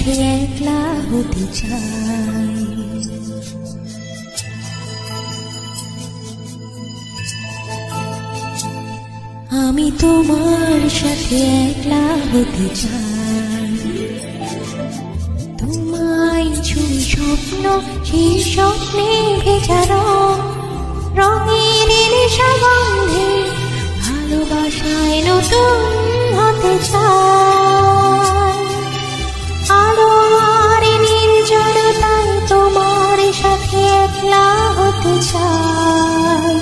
সাথে একলা হতে চাই। আমি তোমার সাথে একলা হতে চাই। তোমায় ছুঁই স্বপ্ন, সেই স্বপ্নে ভেজা রঙের নেশা গন্ধে ভালোবাসায় নতুন হতে চাই। আলো আর নির্জনতায় তোমার সাথে একলা হতে চাই।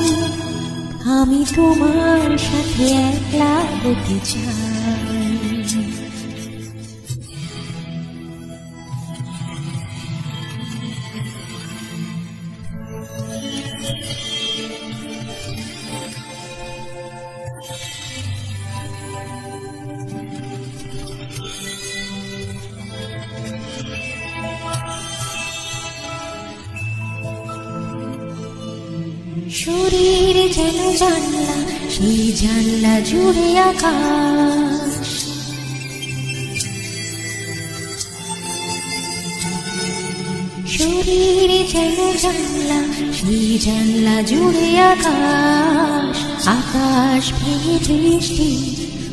আমি তোমার সাথে একলা হতে চাই। শরীর যেন জানলা, সেই জানলা জুড়ে আকাশ। শরীর যেন জানলা, সেই জানলা জুড়ে আকাশ। আকাশ ভেঙে বৃষ্টি,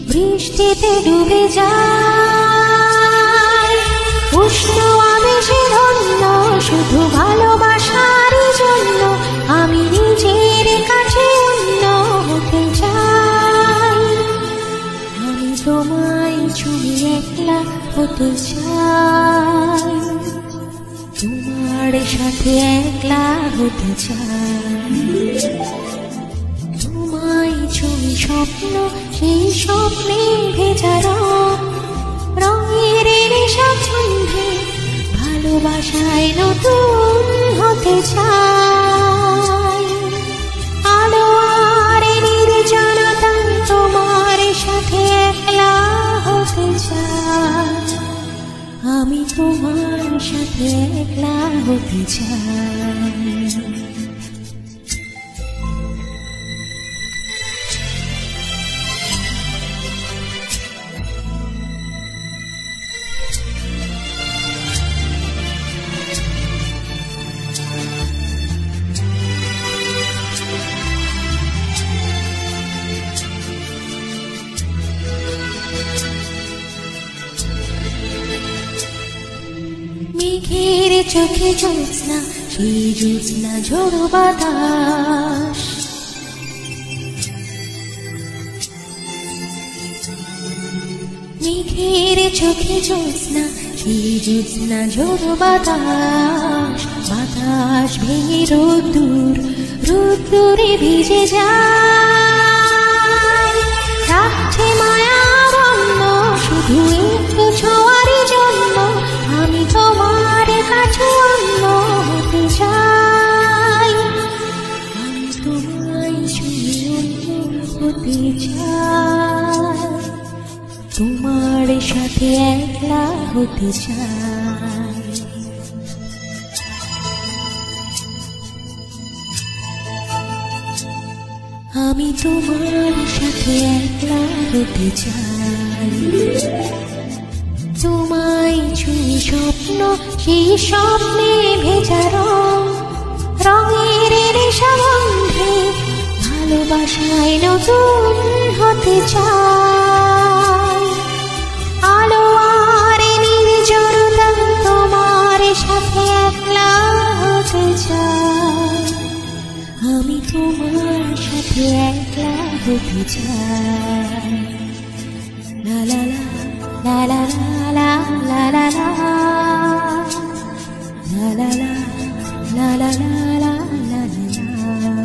বৃষ্টিতে ডুবে যায়। উষ্ণ আবেশে ধন্য শুধু ভালোবাসার জন্য আমি নিজের কাছে অন্য হতে চাই। আমি তোমায় ছুঁয়ে একলা হতে চাই। তোমার সাথে একলা হতে চাই। তোমায় ছুঁয়ে স্বপ্ন, সেই স্বপ্নে ভেজা রঙের নেশা গন্ধে ভালোবাসায় নতুন হতে চাই। আলো আর নির্জনতায় তোমার সাথে একলা হতে চাই। আমি তোমার সাথে একলা হতে চাই। মেঘের চোখে জ্যোৎস্না, সেই জ্যোৎস্না ঝোড়ো বাতাস। মেঘের চোখে জ্যোৎস্না, সেই জ্যোৎস্না ঝোড়ো বাতাস। বাতাস ভেঙে রোদ্দুরে ভিজে যায়। রাখছে মায়া বন্য শুধু একটু ছোঁয়ার জন্য আমি তোমার কাছে অন্য হতে চাই। আমি তোমায় ছুঁয়ে অন্য হতে চাই। তোমার সাথে একলা হতে চাই। আমি তোমার সাথে একলা হতে চাই। তোমায় ছুঁয়ে স্বপ্ন, সেই স্বপ্নে ভেজা রঙের নেশা গন্ধে ভালোবাসায় নতুন হতে চাই। আলো আর নির্জনতায় তোমার সাথে একলা হতে চাই। আমি তোমার সাথে একলা হতে চাই। লা লা লা লা লা লা লা লা লা লা লা লা লা লা লা লা লা লা।